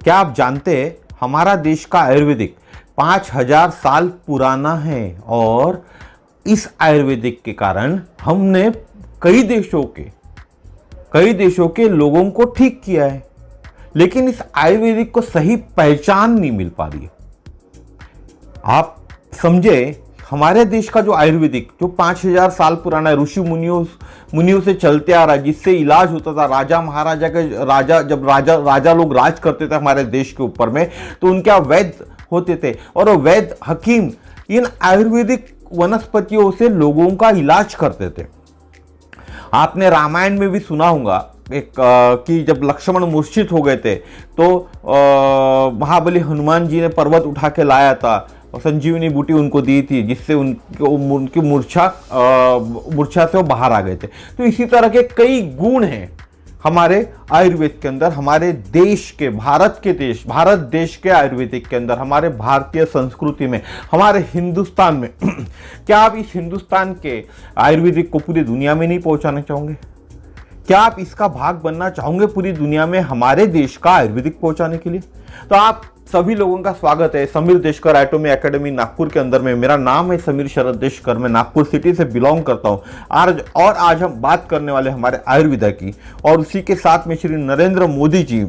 क्या आप जानते हैं हमारा देश का आयुर्वेदिक 5000 साल पुराना है और इस आयुर्वेदिक के कारण हमने कई देशों के लोगों को ठीक किया है, लेकिन इस आयुर्वेदिक को सही पहचान नहीं मिल पा रही है। आप समझे, हमारे देश का जो आयुर्वेदिक जो 5000 साल पुराना है, ऋषि मुनियों से चलते आ रहा है, जिससे इलाज होता था। राजा महाराजा के जब राजा लोग राज करते थे हमारे देश के ऊपर में, तो उनके यहाँ वैद्य होते थे और वो वैद्य हकीम इन आयुर्वेदिक वनस्पतियों से लोगों का इलाज करते थे। आपने रामायण में भी सुना होगा कि जब लक्ष्मण मूर्छित हो गए थे तो महाबली हनुमान जी ने पर्वत उठा के लाया था और संजीवनी बूटी उनको दी थी, जिससे उनकी मूर्छा से वो बाहर आ गए थे। तो इसी तरह के कई गुण हैं हमारे आयुर्वेद के अंदर, हमारे देश के भारत देश के आयुर्वेदिक के अंदर, हमारे भारतीय संस्कृति में, हमारे हिंदुस्तान में। क्या आप इस हिंदुस्तान के आयुर्वेदिक को पूरी दुनिया में नहीं पहुंचाना चाहोगे? क्या आप इसका भाग बनना चाहोगे पूरी दुनिया में हमारे देश का आयुर्वेदिक पहुंचाने के लिए? तो आप सभी लोगों का स्वागत है समीर देशकर एटॉमी एकेडमी नागपुर के अंदर में। मेरा नाम है समीर शरद देशकर, मैं नागपुर सिटी से बिलोंग करता हूं। आज हम बात करने वाले हमारे आयुर्वेदा की, और उसी के साथ में श्री नरेंद्र मोदी जी,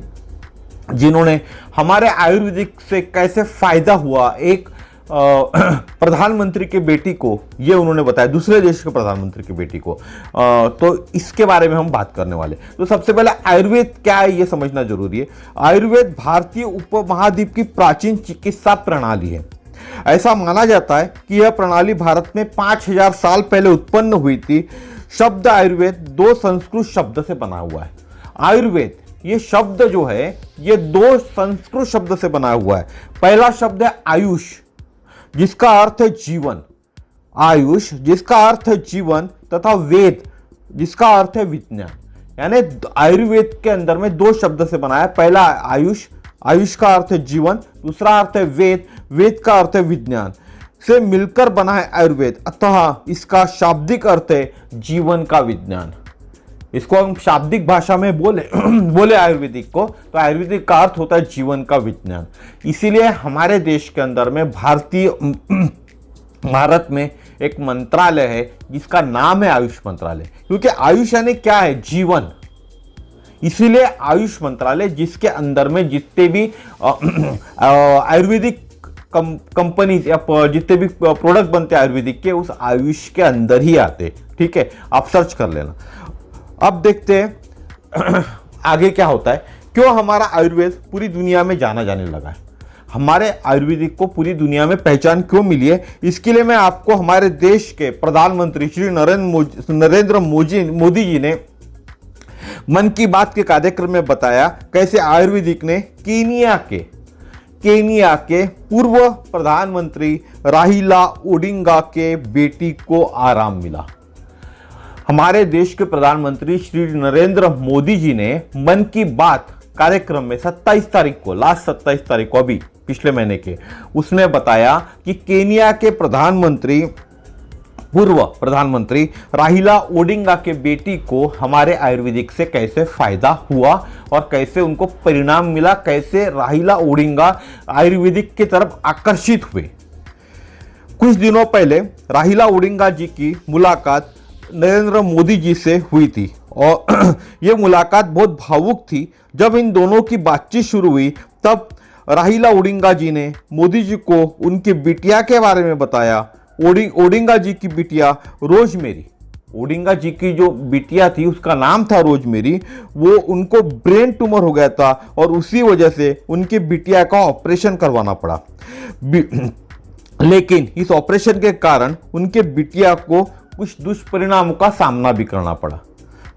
जिन्होंने हमारे आयुर्वेदिक से कैसे फायदा हुआ, एक प्रधानमंत्री के बेटी को ये उन्होंने बताया, दूसरे देश के प्रधानमंत्री की बेटी को। तो इसके बारे में हम बात करने वाले। तो सबसे पहले आयुर्वेद क्या है ये समझना जरूरी है। आयुर्वेद भारतीय उपमहाद्वीप की प्राचीन चिकित्सा प्रणाली है। ऐसा माना जाता है कि यह प्रणाली भारत में 5000 साल पहले उत्पन्न हुई थी। शब्द आयुर्वेद 2 संस्कृत शब्द से बना हुआ है। आयुर्वेद ये शब्द जो है ये 2 संस्कृत शब्द से बना हुआ है। पहला शब्द है आयुष, जिसका अर्थ है जीवन, आयुष जिसका अर्थ है जीवन, तथा वेद जिसका अर्थ है विज्ञान। यानी आयुर्वेद के अंदर में 2 शब्द से बना है। पहला आयुष, आयुष का अर्थ है जीवन, दूसरा अर्थ है वेद, वेद का अर्थ है विज्ञान, से मिलकर बना है आयुर्वेद। अतः इसका शाब्दिक अर्थ है जीवन का विज्ञान। इसको हम शाब्दिक भाषा में बोले आयुर्वेदिक को, तो आयुर्वेदिक का अर्थ होता है जीवन का विज्ञान। इसीलिए हमारे देश के अंदर में भारत में एक मंत्रालय है जिसका नाम है आयुष मंत्रालय, क्योंकि आयुष यानी क्या है? जीवन। इसीलिए आयुष मंत्रालय, जिसके अंदर में जितने भी आयुर्वेदिक कंपनी या जितने भी प्रोडक्ट बनते हैं आयुर्वेदिक के, उस आयुष के अंदर ही आते। ठीक है, आप सर्च कर लेना। अब देखते हैं आगे क्या होता है, क्यों हमारा आयुर्वेद पूरी दुनिया में जाना जाने लगा है, हमारे आयुर्वेदिक को पूरी दुनिया में पहचान क्यों मिली है। इसके लिए मैं आपको हमारे देश के प्रधानमंत्री श्री नरेंद्र मोदी जी ने मन की बात के कार्यक्रम में बताया कैसे आयुर्वेदिक ने केनिया के पूर्व प्रधानमंत्री राहिला ओडिंगा के बेटी को आराम मिला। हमारे देश के प्रधानमंत्री श्री नरेंद्र मोदी जी ने मन की बात कार्यक्रम में 27 तारीख को, लास्ट 27 तारीख को, अभी पिछले महीने के, उसने बताया कि केनिया के पूर्व प्रधानमंत्री राहिला ओडिंगा के बेटी को हमारे आयुर्वेदिक से कैसे फायदा हुआ और कैसे उनको परिणाम मिला, कैसे राहिला ओडिंगा आयुर्वेदिक की तरफ आकर्षित हुए। कुछ दिनों पहले राहिला ओडिंगा जी की मुलाकात नरेंद्र मोदी जी से हुई थी और यह मुलाकात बहुत भावुक थी। जब इन दोनों की बातचीत शुरू हुई तब राहिला ओडिंगा जी ने मोदी जी को उनकी बिटिया के बारे में बताया। ओडिंगा जी की बिटिया रोजमेरी, ओडिंगा जी की जो बिटिया थी उसका नाम था रोजमेरी, वो उनको ब्रेन ट्यूमर हो गया था और उसी वजह से उनकी बिटिया का ऑपरेशन करवाना पड़ा। लेकिन इस ऑपरेशन के कारण उनके बिटिया को कुछ दुष्परिणामों का सामना भी करना पड़ा।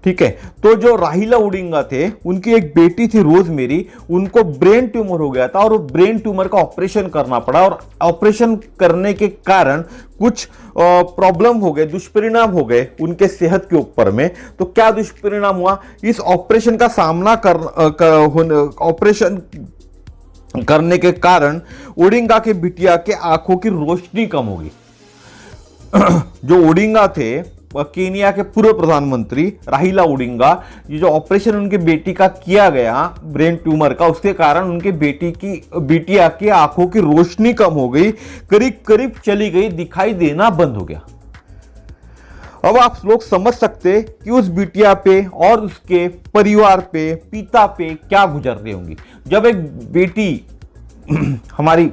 ठीक है, तो जो राहिला ओडिंगा थे, उनकी एक बेटी थी रोजमेरी, उनको ब्रेन ट्यूमर हो गया था और ब्रेन ट्यूमर का ऑपरेशन करना पड़ा और ऑपरेशन करने के कारण कुछ प्रॉब्लम हो गए, दुष्परिणाम हो गए उनके सेहत के ऊपर में। तो क्या दुष्परिणाम हुआ? इस ऑपरेशन का सामना ऑपरेशन करने के कारण ओडिंगा के बिटिया के आंखों की रोशनी कम होगी। जो ओडिंगा थे केनिया के पूर्व प्रधानमंत्री राहिला ओडिंगा, ये जो ऑपरेशन उनके बेटी का किया गया ब्रेन ट्यूमर का, उसके कारण उनके बिटिया की आंखों की रोशनी कम हो गई, करीब करीब चली गई, दिखाई देना बंद हो गया। अब आप लोग समझ सकते कि उस बिटिया पे और उसके परिवार पे, पिता पे क्या गुजर रही होंगी। जब एक बेटी, हमारी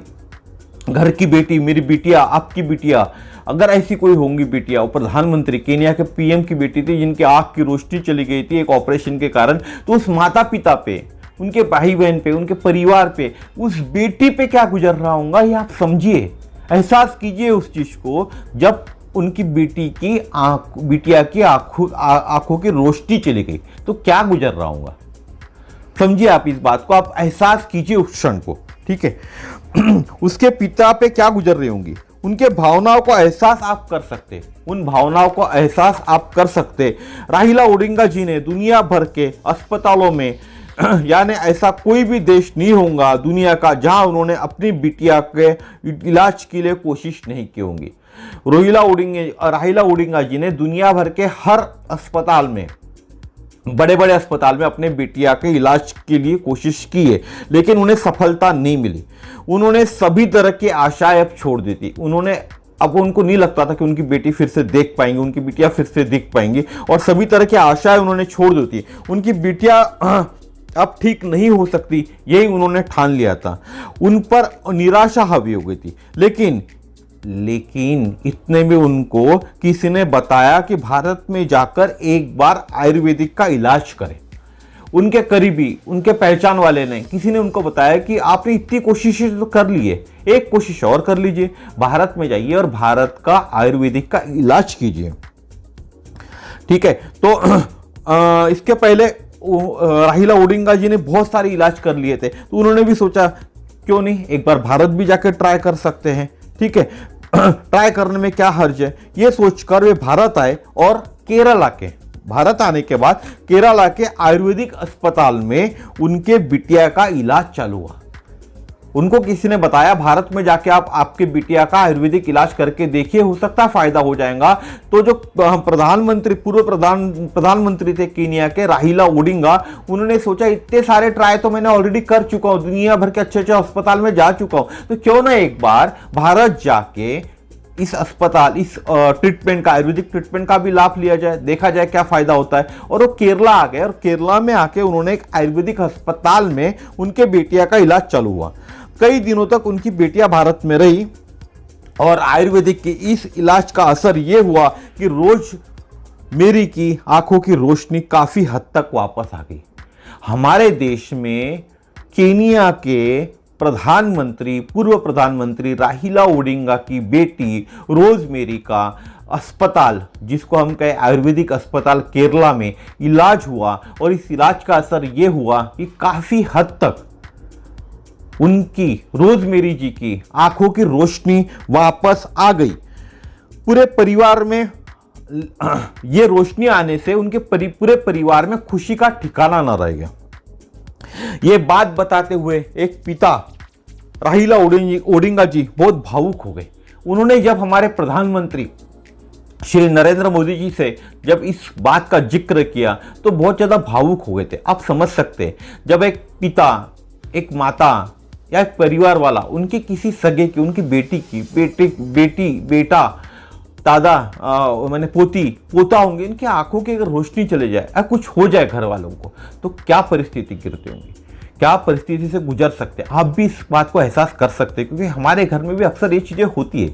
घर की बेटी, मेरी बिटिया, आपकी बिटिया, अगर ऐसी कोई होंगी बिटिया, वो प्रधानमंत्री केनिया के पीएम की बेटी थी जिनकी आंख की रोशनी चली गई थी एक ऑपरेशन के कारण, तो उस माता पिता पे, उनके भाई बहन पे, उनके परिवार पे, उस बेटी पे क्या गुजर रहा होगा, ये आप समझिए, एहसास कीजिए उस चीज को। जब उनकी बिटिया की आंखों की रोशनी चली गई तो क्या गुजर रहा होगा, समझिए आप इस बात को, आप एहसास कीजिए उस क्षण को, ठीक है। उसके पिता पे क्या गुजर रही होंगी, उनके भावनाओं को एहसास आप कर सकते, उन भावनाओं को एहसास आप कर सकते। राहिला ओडिंगा जी ने दुनिया भर के अस्पतालों में, यानी ऐसा कोई भी देश नहीं होगा दुनिया का जहां उन्होंने अपनी बिटिया के इलाज के लिए कोशिश नहीं की होंगी। राहिला ओडिंगा जी ने दुनिया भर के हर अस्पताल में, बड़े बड़े अस्पताल में अपने बिटिया के इलाज के लिए कोशिश की है, लेकिन उन्हें सफलता नहीं मिली। उन्होंने सभी तरह की आशाएं अब छोड़ दी थी। अब उनको नहीं लगता था कि उनकी बेटी फिर से देख पाएंगी, उनकी बिटिया फिर से दिख पाएंगी, और सभी तरह की आशाएं उन्होंने छोड़ दी थी। उनकी बिटिया अब ठीक नहीं हो सकती, यही उन्होंने ठान लिया था। उन पर निराशा हावी हो गई थी। लेकिन इतने में उनको किसी ने बताया कि भारत में जाकर एक बार आयुर्वेदिक का इलाज करें। उनके करीबी, उनके पहचान वाले ने, किसी ने उनको बताया कि आपने इतनी कोशिशें तो कर ली है, एक कोशिश और कर लीजिए, भारत में जाइए और भारत का आयुर्वेदिक का इलाज कीजिए, ठीक है। तो इसके पहले राहिला ओडिंगा जी ने बहुत सारे इलाज कर लिए थे, तो उन्होंने भी सोचा क्यों नहीं एक बार भारत भी जाकर ट्राई कर सकते हैं, ठीक है। ट्राई करने में क्या हर्ज है, ये सोचकर वे भारत आए और भारत आने के बाद केरला के आयुर्वेदिक अस्पताल में उनके बिटिया का इलाज चालू हुआ। उनको किसी ने बताया भारत में जाके आप आपके बिटिया का आयुर्वेदिक इलाज करके देखिए, हो सकता है फायदा हो जाएगा। तो जो पूर्व प्रधानमंत्री थे केनिया के राहिला ओडिंगा, उन्होंने सोचा इतने सारे ट्राई तो मैंने ऑलरेडी कर चुका हूं, दुनिया भर के अच्छे अच्छे अस्पताल में जा चुका हूं, तो क्यों ना एक बार भारत जाके इस ट्रीटमेंट का, आयुर्वेदिक ट्रीटमेंट का भी लाभ लिया जाए, देखा जाए क्या फायदा होता है। और वो केरला आ गए, और केरला में आके उन्होंने एक आयुर्वेदिक अस्पताल में उनके बेटिया का इलाज चालू हुआ। कई दिनों तक उनकी बेटियां भारत में रही, और आयुर्वेदिक के इस इलाज का असर यह हुआ कि रोज मेरी की आंखों की रोशनी काफी हद तक वापस आ गई। हमारे देश में केनिया के पूर्व प्रधानमंत्री राहिला ओडिंगा की बेटी रोजमेरी का अस्पताल, जिसको हम कहें आयुर्वेदिक अस्पताल, केरला में इलाज हुआ, और इस इलाज का असर यह हुआ कि काफी हद तक उनकी, रोजमेरी जी की आंखों की रोशनी वापस आ गई। पूरे परिवार में ये रोशनी आने से उनके पूरे परिवार में खुशी का ठिकाना न रह गया। ये बात बताते हुए एक पिता राहिला ओडिंगा जी बहुत भावुक हो गए। उन्होंने जब हमारे प्रधानमंत्री श्री नरेंद्र मोदी जी से जब इस बात का जिक्र किया तो बहुत ज्यादा भावुक हो गए थे। आप समझ सकते हैं, जब एक पिता, एक माता या एक परिवार वाला उनके किसी सगे की, उनकी बेटा, दादा, मैंने पोता होंगे, इनकी आंखों की अगर रोशनी चले जाए या कुछ हो जाए घर वालों को, तो क्या परिस्थिति गिरती होंगी, क्या परिस्थिति से गुजर सकते हैं। आप भी इस बात को एहसास कर सकते हैं, क्योंकि हमारे घर में भी अक्सर ये चीजें होती है,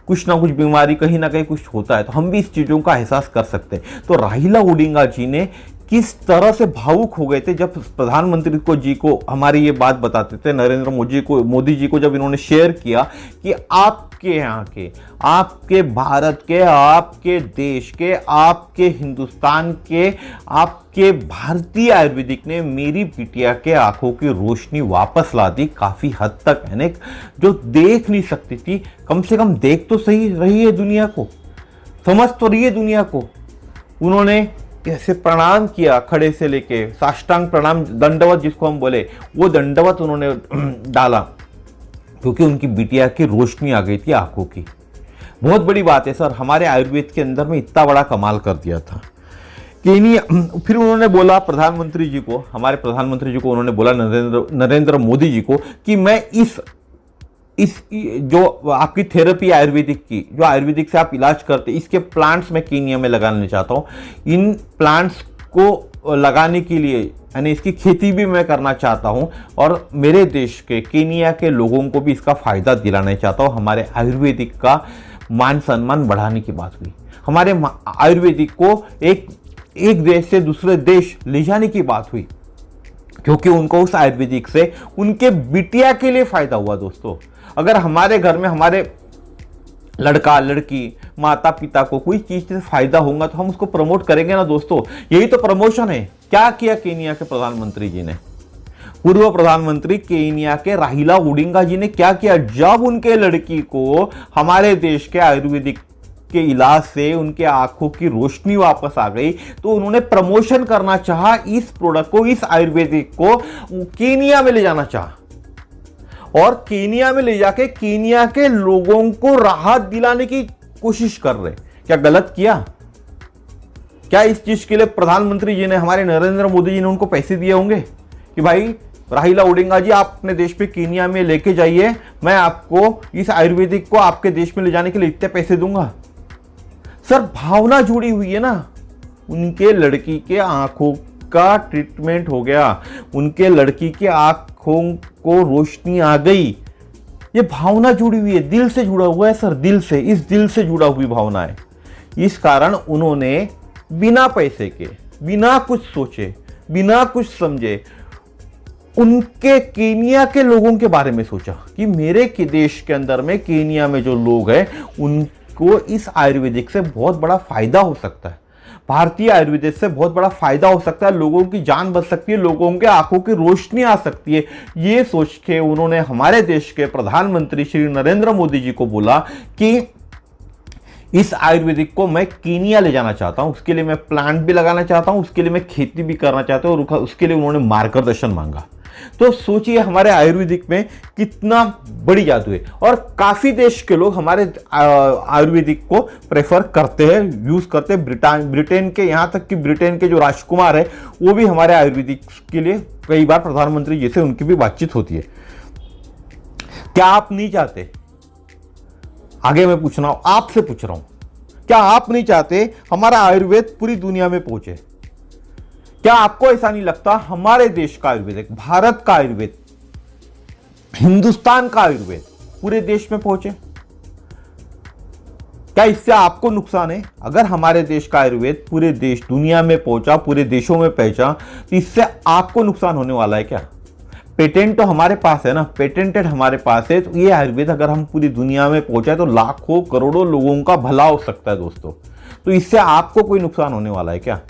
कुछ ना कुछ बीमारी, कहीं ना कहीं कुछ होता है, तो हम भी इस चीजों का एहसास कर सकते हैं। तो राहिला ओडिंगा जी ने किस तरह से भावुक हो गए थे जब प्रधानमंत्री जी को हमारी ये बात बताते थे, नरेंद्र मोदी जी को जब इन्होंने शेयर किया कि आपके यहाँ के, आपके भारत के, आपके देश के, आपके हिंदुस्तान के, आपके भारतीय आयुर्वेदिक ने मेरी बिटिया के आंखों की रोशनी वापस ला दी काफी हद तक। यानी जो देख नहीं सकती थी, कम से कम देख तो सही रही है दुनिया को, समझ तो रही है दुनिया को। उन्होंने ऐसे प्रणाम किया, खड़े से लेके साष्टांग प्रणाम, दंडवत जिसको हम बोले, वो दंडवत उन्होंने डाला, क्योंकि उनकी बिटिया की रोशनी आ गई थी आंखों की। बहुत बड़ी बात है सर, हमारे आयुर्वेद के अंदर में इतना बड़ा कमाल कर दिया था केनिया। फिर उन्होंने बोला प्रधानमंत्री जी को, हमारे प्रधानमंत्री जी को उन्होंने बोला नरेंद्र मोदी जी को कि मैं इस जो आपकी थेरेपी आयुर्वेदिक की, जो आयुर्वेदिक से आप इलाज करते, इसके प्लांट्स मैं केनिया में लगाने चाहता हूँ। इन प्लांट्स को लगाने के लिए यानी इसकी खेती भी मैं करना चाहता हूँ और मेरे देश के केनिया के लोगों को भी इसका फ़ायदा दिलाना चाहता हूँ। हमारे आयुर्वेदिक का मान सम्मान बढ़ाने की बात हुई, हमारे आयुर्वेदिक को एक देश से दूसरे देश ले जाने की बात हुई, क्योंकि उनको उस आयुर्वेदिक से उनके बिटिया के लिए फ़ायदा हुआ। दोस्तों, अगर हमारे घर में हमारे लड़का लड़की माता पिता को कोई चीज़ से फ़ायदा होगा तो हम उसको प्रमोट करेंगे ना दोस्तों। यही तो प्रमोशन है। क्या किया केनिया के प्रधानमंत्री जी ने, पूर्व प्रधानमंत्री केनिया के राहिला ओडिंगा जी ने क्या किया? जब उनके लड़की को हमारे देश के आयुर्वेदिक के इलाज से उनके आंखों की रोशनी वापस आ गई तो उन्होंने प्रमोशन करना चाहा, इस प्रोडक्ट को, इस आयुर्वेदिक को केनिया में ले जाना चाहा और केनिया में ले जाके केनिया के लोगों को राहत दिलाने की कोशिश कर रहे। क्या गलत किया? क्या इस चीज के लिए प्रधानमंत्री जी ने, हमारे नरेंद्र मोदी जी ने उनको पैसे दिए होंगे कि भाई राहिला ओडिंगा जी आप अपने देश पे केनिया में लेके जाइए, मैं आपको इस आयुर्वेदिक को आपके देश में ले जाने के लिए इतने पैसे दूंगा? सर, भावना जुड़ी हुई है ना। उनके लड़की के आंखों का ट्रीटमेंट हो गया, उनके लड़की के आंखों को रोशनी आ गई। ये भावना जुड़ी हुई है, दिल से जुड़ा हुआ है सर, दिल से, इस दिल से जुड़ा हुई भावना है। इस कारण उन्होंने बिना पैसे के, बिना कुछ सोचे, बिना कुछ समझे उनके केनिया के लोगों के बारे में सोचा कि मेरे के देश के अंदर में केनिया में जो लोग हैं उनको इस आयुर्वेदिक से बहुत बड़ा फायदा हो सकता है, भारतीय आयुर्वेदिक से बहुत बड़ा फायदा हो सकता है, लोगों की जान बच सकती है, लोगों के आंखों की रोशनी आ सकती है। ये सोच के उन्होंने हमारे देश के प्रधानमंत्री श्री नरेंद्र मोदी जी को बोला कि इस आयुर्वेदिक को मैं केनिया ले जाना चाहता हूं, उसके लिए मैं प्लांट भी लगाना चाहता हूं, उसके लिए मैं खेती भी करना चाहता हूं और उसके लिए उन्होंने मार्गदर्शन मांगा। तो सोचिए हमारे आयुर्वेदिक में कितना बड़ी जादू है और काफी देश के लोग हमारे आयुर्वेदिक को प्रेफर करते हैं, यूज करते हैं। ब्रिटेन के, यहां तक कि ब्रिटेन के जो राजकुमार है वो भी हमारे आयुर्वेदिक के लिए कई बार प्रधानमंत्री जी से उनकी भी बातचीत होती है। क्या आप नहीं चाहते, आगे मैं पूछ रहा हूं, आपसे पूछ रहा हूं, क्या आप नहीं चाहते हमारा आयुर्वेद पूरी दुनिया में पहुंचे? क्या आपको ऐसा नहीं लगता हमारे देश का आयुर्वेद, भारत का आयुर्वेद, हिंदुस्तान का आयुर्वेद पूरे देश में पहुंचे? क्या इससे आपको नुकसान है? अगर हमारे देश का आयुर्वेद पूरे देश, दुनिया में पहुंचा, पूरे देशों में पहुंचा तो इससे आपको नुकसान होने वाला है क्या? पेटेंट तो हमारे पास है ना, पेटेंटेड हमारे पास है, तो ये आयुर्वेद अगर हम पूरी दुनिया में पहुंचाए तो लाखों करोड़ों लोगों का भला हो सकता है दोस्तों। तो इससे आपको कोई नुकसान होने वाला है क्या?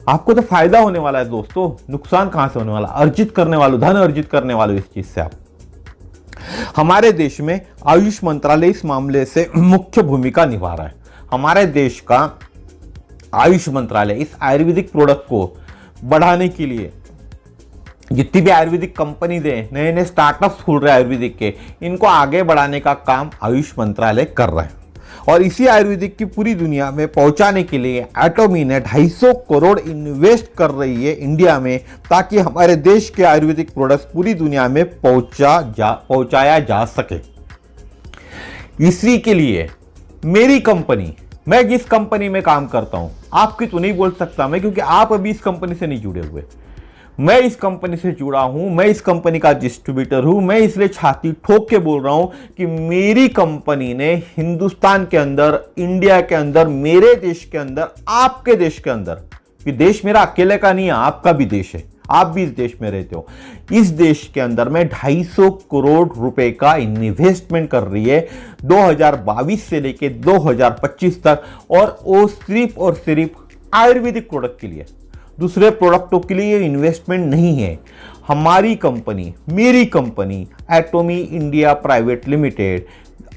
आपको तो फायदा होने वाला है दोस्तों, नुकसान कहां से होने वाला? अर्जित करने वालों, धन अर्जित करने वालों इस चीज से आप। हमारे देश में आयुष मंत्रालय इस मामले से मुख्य भूमिका निभा रहा है। हमारे देश का आयुष मंत्रालय इस आयुर्वेदिक प्रोडक्ट को बढ़ाने के लिए, जितनी भी आयुर्वेदिक कंपनी दे, नए नए स्टार्टअप्स खुल रहे हैं आयुर्वेदिक के, इनको आगे बढ़ाने का काम आयुष मंत्रालय कर रहा है। और इसी आयुर्वेदिक की पूरी दुनिया में पहुंचाने के लिए एटॉमी ने 250 करोड़ इन्वेस्ट कर रही है इंडिया में, ताकि हमारे देश के आयुर्वेदिक प्रोडक्ट्स पूरी दुनिया में पहुंचाया जा सके। इसी के लिए मेरी कंपनी, मैं जिस कंपनी में काम करता हूं, आपकी तो नहीं बोल सकता मैं, क्योंकि आप अभी इस कंपनी से नहीं जुड़े हुए। मैं इस कंपनी से जुड़ा हूं, मैं इस कंपनी का डिस्ट्रीब्यूटर हूं। मैं इसलिए छाती ठोक के बोल रहा हूं कि मेरी कंपनी ने हिंदुस्तान के अंदर, इंडिया के अंदर, मेरे देश के अंदर, आपके देश के अंदर, कि देश मेरा अकेले का नहीं है, आपका भी देश है, आप भी इस देश में रहते हो, इस देश के अंदर में 250 करोड़ रुपए का इन्वेस्टमेंट कर रही है 2022 से लेके 2025 तक, और वो सिर्फ और सिर्फ आयुर्वेदिक प्रोडक्ट के लिए, दूसरे प्रोडक्टों के लिए इन्वेस्टमेंट नहीं है। हमारी कंपनी, मेरी कंपनी एटॉमी इंडिया प्राइवेट लिमिटेड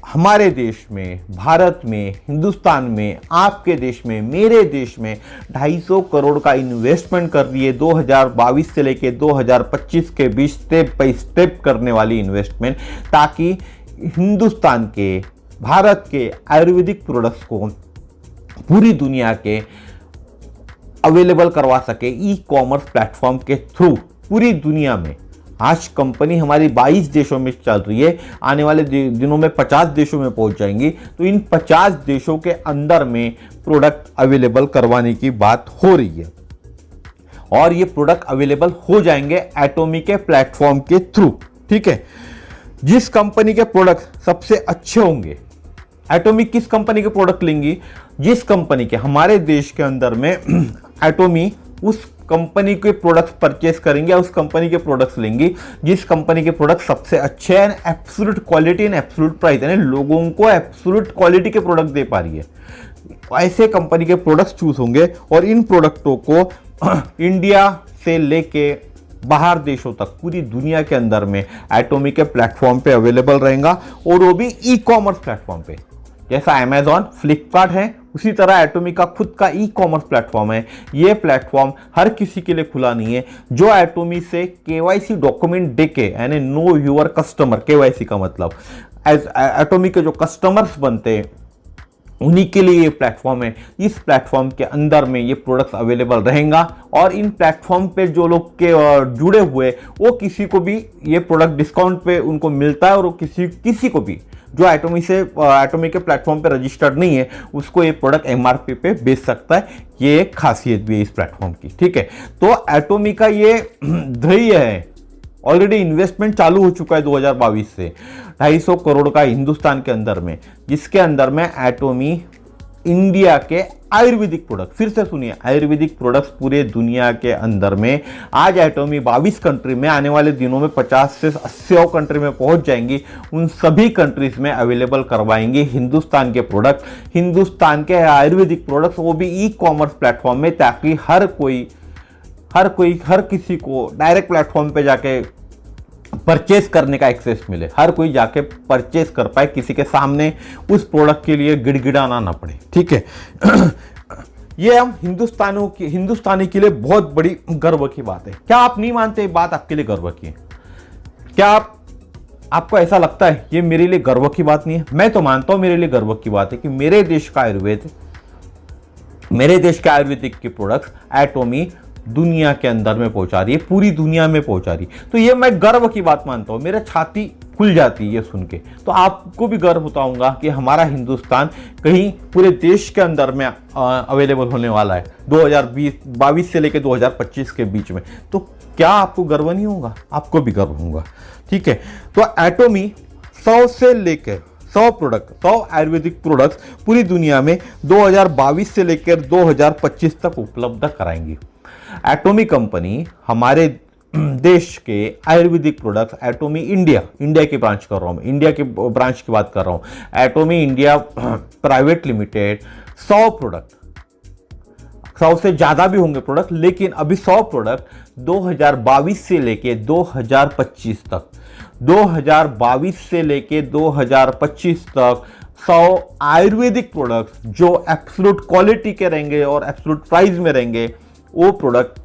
हमारे देश में, भारत में, हिंदुस्तान में, आपके देश में, मेरे देश में 250 करोड़ का इन्वेस्टमेंट कर रही है 2022 से लेके 2025 के बीच, स्टेप बाय स्टेप करने वाली इन्वेस्टमेंट, ताकि हिंदुस्तान के भारत के आयुर्वेदिक प्रोडक्ट्स को पूरी दुनिया के अवेलेबल करवा सके ई कॉमर्स प्लेटफॉर्म के थ्रू पूरी दुनिया में। आज कंपनी हमारी 22 देशों में चल रही है, आने वाले दिनों में 50 देशों में पहुंच जाएंगी। तो इन 50 देशों के अंदर में प्रोडक्ट अवेलेबल करवाने की बात हो रही है और ये प्रोडक्ट अवेलेबल हो जाएंगे एटॉमी के प्लेटफॉर्म के थ्रू। ठीक है, जिस कंपनी के प्रोडक्ट सबसे अच्छे होंगे, एटॉमी किस कंपनी के प्रोडक्ट लेंगी? जिस कंपनी के हमारे देश के अंदर में एटॉमी उस कंपनी के प्रोडक्ट्स परचेस करेंगे, उस कंपनी के प्रोडक्ट्स लेंगी जिस कंपनी के प्रोडक्ट सबसे अच्छे हैं, absolute quality and absolute price, यानी लोगों को एब्सोल्यूट क्वालिटी के प्रोडक्ट दे पा रही है। ऐसे कंपनी के प्रोडक्ट्स चूज होंगे और इन प्रोडक्टों को इंडिया से लेके बाहर देशों तक पूरी दुनिया के अंदर में एटॉमी के प्लेटफॉर्म पे अवेलेबल रहेगा और वो भी ई कॉमर्स प्लेटफॉर्म पे। जैसा अमेजॉन, फ्लिपकार्ट है, उसी तरह एटॉमी का खुद का ई कॉमर्स प्लेटफॉर्म है। ये प्लेटफॉर्म हर किसी के लिए खुला नहीं है। जो एटॉमी से केवाईसी डॉक्यूमेंट देके, यानी नो योर कस्टमर, केवाईसी का मतलब एटॉमी के जो कस्टमर्स बनते हैं उन्हीं के लिए ये प्लेटफॉर्म है। इस प्लेटफॉर्म के अंदर में ये प्रोडक्ट्स अवेलेबल रहेगा और इन प्लेटफॉर्म पे जो लोग के जुड़े हुए वो किसी को भी ये प्रोडक्ट डिस्काउंट पे उनको मिलता है और वो किसी को भी जो एटॉमी के प्लेटफॉर्म पे रजिस्टर्ड नहीं है उसको ये प्रोडक्ट एमआरपी पे बेच सकता है। ये एक खासियत भी है इस प्लेटफॉर्म की। ठीक है, तो एटॉमी का ये ध्येय है, ऑलरेडी इन्वेस्टमेंट चालू हो चुका है 2022 से 250 करोड़ का हिंदुस्तान के अंदर में, जिसके अंदर में एटॉमी इंडिया के आयुर्वेदिक प्रोडक्ट, फिर से सुनिए, आयुर्वेदिक प्रोडक्ट्स पूरे दुनिया के अंदर में आज एटॉमी 22 कंट्री में, आने वाले दिनों में 50 से 80 कंट्री में पहुंच जाएंगी। उन सभी कंट्रीज में अवेलेबल करवाएंगे हिंदुस्तान के प्रोडक्ट, हिंदुस्तान के आयुर्वेदिक प्रोडक्ट्स, वो भी ई कॉमर्स प्लेटफॉर्म में, ताकि हर किसी को डायरेक्ट प्लेटफॉर्म पे जाके परचेस करने का एक्सेस मिले, हर कोई जाके परचेस कर पाए, किसी के सामने उस प्रोडक्ट के लिए गिड़गिड़ाना ना पड़े। ठीक है, ये हम हिंदुस्तानी के लिए बहुत बड़ी गर्व की बात है। क्या आप नहीं मानते ये बात आपके लिए गर्व की है? क्या आपको ऐसा लगता है ये मेरे लिए गर्व की बात नहीं है? मैं तो मानता हूं मेरे लिए गर्व की बात है कि मेरे देश का आयुर्वेदिक के प्रोडक्ट्स एटॉमी दुनिया के अंदर में पहुंचा रही है, पूरी दुनिया में पहुंचा रही है। तो ये मैं गर्व की बात मानता हूं, मेरे छाती खुल जाती है ये सुन के। तो आपको भी गर्व होता होगा कि हमारा हिंदुस्तान कहीं पूरे देश के अंदर में अवेलेबल होने वाला है 2022 से लेकर 2025 के बीच में। तो क्या आपको गर्व नहीं होगा? आपको भी गर्व होगा। ठीक है, तो एटॉमी 100 से लेकर 100 आयुर्वेदिक प्रोडक्ट्स पूरी दुनिया में 2022 से लेकर 2025 तक उपलब्ध कराएंगी। एटॉमी कंपनी हमारे देश के आयुर्वेदिक प्रोडक्ट्स, एटॉमी इंडिया की ब्रांच कर रहा हूं मैं, इंडिया की ब्रांच की बात कर रहा हूं, एटॉमी इंडिया प्राइवेट लिमिटेड 100 प्रोडक्ट, 100 से ज्यादा भी होंगे प्रोडक्ट, लेकिन अभी 100 प्रोडक्ट 2022 से लेके 2025 तक, 2022 से लेके 2025 तक 100 आयुर्वेदिक प्रोडक्ट्स जो एब्सोल्यूट क्वालिटी के रहेंगे और एब्सोल्यूट प्राइस में रहेंगे, वो प्रोडक्ट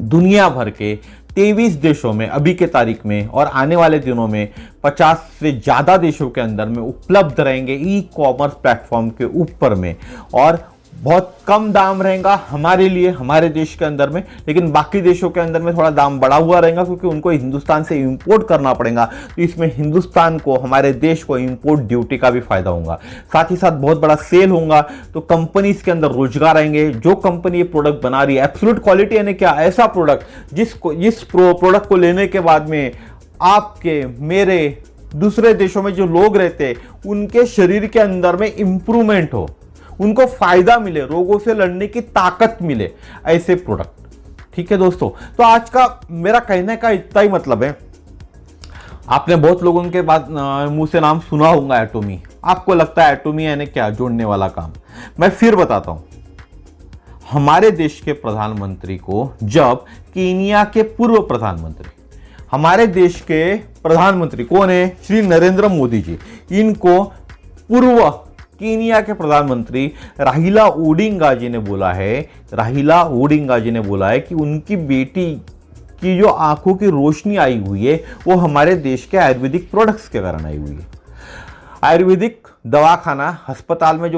दुनिया भर के 23 देशों में अभी के तारीख में और आने वाले दिनों में 50 से ज़्यादा देशों के अंदर में उपलब्ध रहेंगे ई कॉमर्स प्लेटफॉर्म के ऊपर में। और बहुत कम दाम रहेगा हमारे लिए, हमारे देश के अंदर में, लेकिन बाकी देशों के अंदर में थोड़ा दाम बढ़ा हुआ रहेगा क्योंकि उनको हिंदुस्तान से इंपोर्ट करना पड़ेगा। तो इसमें हिंदुस्तान को, हमारे देश को इंपोर्ट ड्यूटी का भी फायदा होगा, साथ ही साथ बहुत बड़ा सेल होगा। तो कंपनीज के अंदर रोजगार आएंगे। जो कंपनी ये प्रोडक्ट बना रही है, एब्सोल्यूट क्वालिटी यानी क्या, ऐसा प्रोडक्ट जिस प्रोडक्ट को लेने के बाद में आपके, मेरे, दूसरे देशों में जो लोग रहते हैं उनके शरीर के अंदर में इंप्रूवमेंट हो, उनको फायदा मिले, रोगों से लड़ने की ताकत मिले, ऐसे प्रोडक्ट। ठीक है दोस्तों, तो आज का मेरा कहने का इतना ही मतलब है। आपने बहुत लोगों के बाद मुंह से नाम सुना होगा एटॉमी। आपको लगता है एटॉमी यानी क्या, जोड़ने वाला काम। मैं फिर बताता हूं, हमारे देश के प्रधानमंत्री को जब कीनिया के पूर्व प्रधानमंत्री, हमारे देश के प्रधानमंत्री कौन है, श्री नरेंद्र मोदी जी, इनको पूर्व कीनिया के प्रधानमंत्री राहिला ओडिंगा जी ने बोला है कि उनकी बेटी की जो आंखों की रोशनी आई हुई है वो हमारे देश के आयुर्वेदिक प्रोडक्ट्स के कारण आई हुई है। आयुर्वेदिक दवाखाना अस्पताल में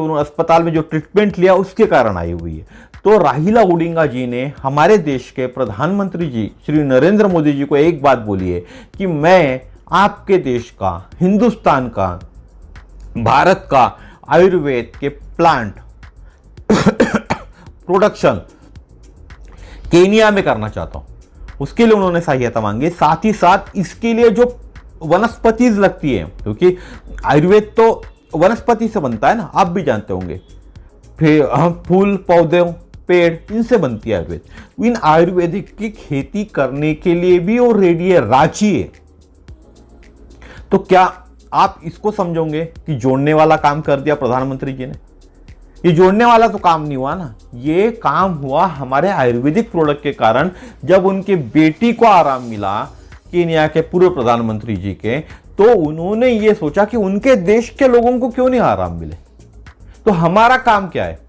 जो ट्रीटमेंट लिया उसके कारण आई हुई है। तो राहिला ओडिंगा जी ने हमारे देश के प्रधानमंत्री जी श्री नरेंद्र मोदी जी को एक बात बोली है कि मैं आपके देश का, हिंदुस्तान का, भारत का आयुर्वेद के प्लांट प्रोडक्शन केनिया में करना चाहता हूं। उसके लिए उन्होंने सहायता मांगी। साथ ही साथ इसके लिए जो वनस्पतिज लगती है, क्योंकि आयुर्वेद तो वनस्पति से बनता है ना, आप भी जानते होंगे, फिर फूल पौधे पेड़ इनसे बनती है आयुर्वेद। इन आयुर्वेदिक की खेती करने के लिए भी वो रेडी है, राजी है। तो क्या आप इसको समझोगे कि जोड़ने वाला काम कर दिया प्रधानमंत्री जी ने? ये जोड़ने वाला तो काम नहीं हुआ ना, ये काम हुआ हमारे आयुर्वेदिक प्रोडक्ट के कारण। जब उनके बेटी को आराम मिला केन्या के पूर्व प्रधानमंत्री जी के, तो उन्होंने ये सोचा कि उनके देश के लोगों को क्यों नहीं आराम मिले। तो हमारा काम क्या है?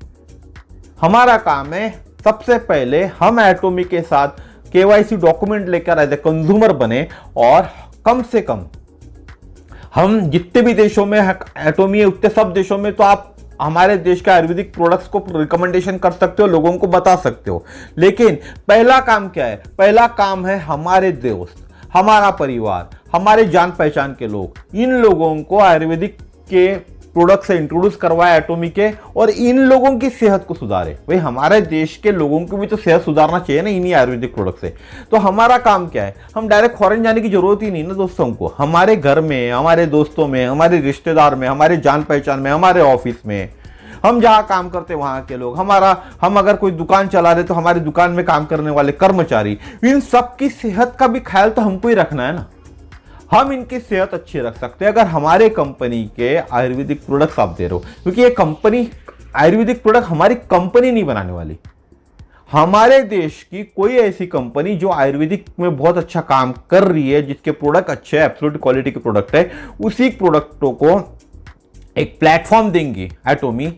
हमारा काम है सबसे पहले हम एटॉमी के साथ केवाईसी डॉक्यूमेंट लेकर एज ए कंज्यूमर बने, और कम से कम हम जितने भी देशों में एटॉमी है उतने सब देशों में तो आप हमारे देश के आयुर्वेदिक प्रोडक्ट्स को रिकमेंडेशन कर सकते हो, लोगों को बता सकते हो। लेकिन पहला काम क्या है? पहला काम है हमारे दोस्त, हमारा परिवार, हमारे जान पहचान के लोग, इन लोगों को आयुर्वेदिक के प्रोडक्ट से इंट्रोड्यूस करवाए एटॉमी के, और इन लोगों की सेहत को सुधारे। भाई हमारे देश के लोगों की भी तो सेहत सुधारना चाहिए ना इन्हीं आयुर्वेदिक प्रोडक्ट से। तो हमारा काम क्या है? हम डायरेक्ट फॉरेन जाने की जरूरत ही नहीं ना दोस्तों को। हमारे घर में, हमारे दोस्तों में, हमारे रिश्तेदार में, हमारे जान पहचान में, हमारे ऑफिस में, हम जहां काम करते वहां के लोग, हम अगर कोई दुकान चला रहे तो हमारी दुकान में काम करने वाले कर्मचारी, इन सब की सेहत का भी ख्याल तो हमको ही रखना है ना। हम इनकी सेहत अच्छी रख सकते हैं अगर हमारे कंपनी के आयुर्वेदिक प्रोडक्ट्स आप दे रहे हो, क्योंकि ये कंपनी आयुर्वेदिक प्रोडक्ट हमारी कंपनी नहीं बनाने वाली। हमारे देश की कोई ऐसी कंपनी जो आयुर्वेदिक में बहुत अच्छा काम कर रही है, जिसके प्रोडक्ट अच्छे हैं, एब्सोल्यूट क्वालिटी के प्रोडक्ट है, उसी प्रोडक्टों को एक प्लेटफॉर्म देंगी एटॉमी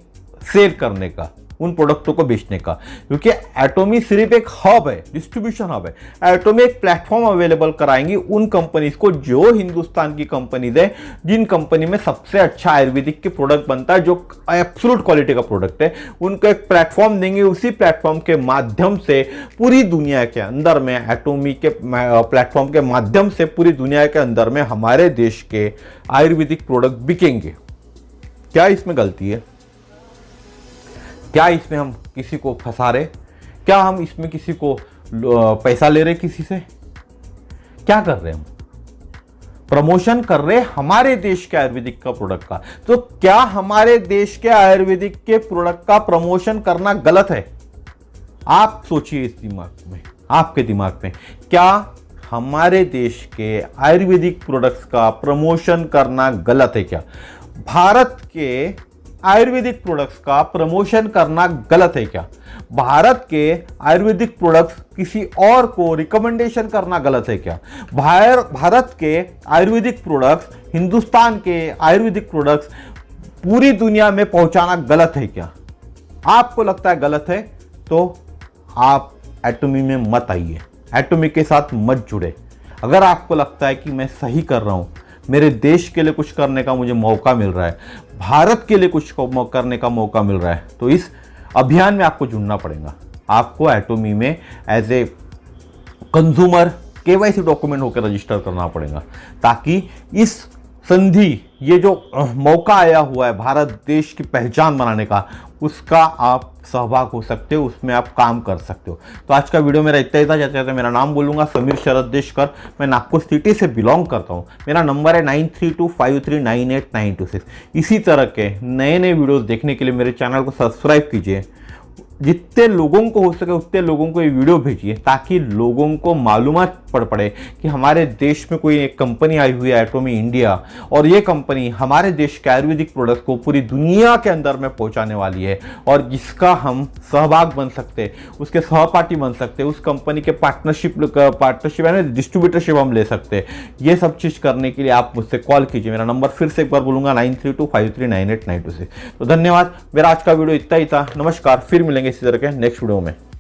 सेल करने का, उन प्रोडक्टों को बेचने का। क्योंकि एटॉमी सिर्फ एक हब है, डिस्ट्रीब्यूशन हब है। एटॉमी एक प्लेटफॉर्म अवेलेबल कराएंगी उन कंपनीज को जो हिंदुस्तान की कंपनीज है, जिन कंपनी में सबसे अच्छा आयुर्वेदिक के प्रोडक्ट बनता है, जो एब्सोल्यूट क्वालिटी का प्रोडक्ट है, उनको एक प्लेटफॉर्म देंगे। उसी प्लेटफॉर्म के माध्यम से पूरी दुनिया के अंदर में, एटॉमी के प्लेटफॉर्म के माध्यम से पूरी दुनिया के अंदर में हमारे देश के आयुर्वेदिक प्रोडक्ट बिकेंगे। क्या इसमें गलती है? क्या इसमें हम किसी को फंसा रहे? क्या हम इसमें किसी को पैसा ले रहे? किसी से क्या कर रहे? हम प्रमोशन कर रहे हमारे देश के आयुर्वेदिक का प्रोडक्ट का। तो क्या हमारे देश के आयुर्वेदिक के प्रोडक्ट का प्रमोशन करना गलत है? आप सोचिए इस दिमाग में, आपके दिमाग में, क्या हमारे देश के आयुर्वेदिक प्रोडक्ट्स का प्रमोशन करना गलत है? क्या भारत के आयुर्वेदिक प्रोडक्ट्स का प्रमोशन करना गलत है? क्या भारत के आयुर्वेदिक प्रोडक्ट्स किसी और को रिकमेंडेशन करना गलत है? क्या भारत के आयुर्वेदिक प्रोडक्ट्स, हिंदुस्तान के आयुर्वेदिक प्रोडक्ट्स पूरी दुनिया में पहुंचाना गलत है? क्या आपको लगता है गलत है तो आप एटॉमी में मत आइए, एटॉमी के साथ मत जुड़े। अगर आपको लगता है कि मैं सही कर रहा हूं, मेरे देश के लिए कुछ करने का मुझे मौका मिल रहा है, भारत के लिए कुछ करने का मौका मिल रहा है, तो इस अभियान में आपको जुड़ना पड़ेगा। आपको एटॉमी में as a consumer KYC document होकर रजिस्टर करना पड़ेगा, ताकि इस संधि, ये जो मौका आया हुआ है भारत देश की पहचान बनाने का, उसका आप सहभाग हो सकते हो, उसमें आप काम कर सकते हो। तो आज का वीडियो मेरा इतना ही था। जाते जाते मेरा नाम बोलूंगा, समीर शरद देशकर। मैं नागपुर सिटी से बिलोंग करता हूँ। मेरा नंबर है 9325398926। इसी तरह के नए नए वीडियोस देखने के लिए मेरे चैनल को सब्सक्राइब कीजिए। जितने लोगों को हो सके उतने लोगों को ये वीडियो भेजिए, ताकि लोगों को मालूमात पड़े कि हमारे देश में कोई एक कंपनी आई हुई है, एटॉमी इंडिया, और ये कंपनी हमारे देश के आयुर्वेदिक प्रोडक्ट को पूरी दुनिया के अंदर में पहुंचाने वाली है, और जिसका हम सहभाग बन सकते, उसके सहपाठी बन सकते, उस कंपनी के पार्टनरशिप यानी डिस्ट्रीब्यूटरशिप हम ले सकते। ये सब चीज़ करने के लिए आप मुझसे कॉल कीजिए। मेरा नंबर फिर से एक बार बोलूँगा, 9325398926। तो धन्यवाद। मेरा आज का वीडियो इतना ही था। नमस्कार, फिर मिलेंगे इसी तरह के नेक्स्ट वीडियो में।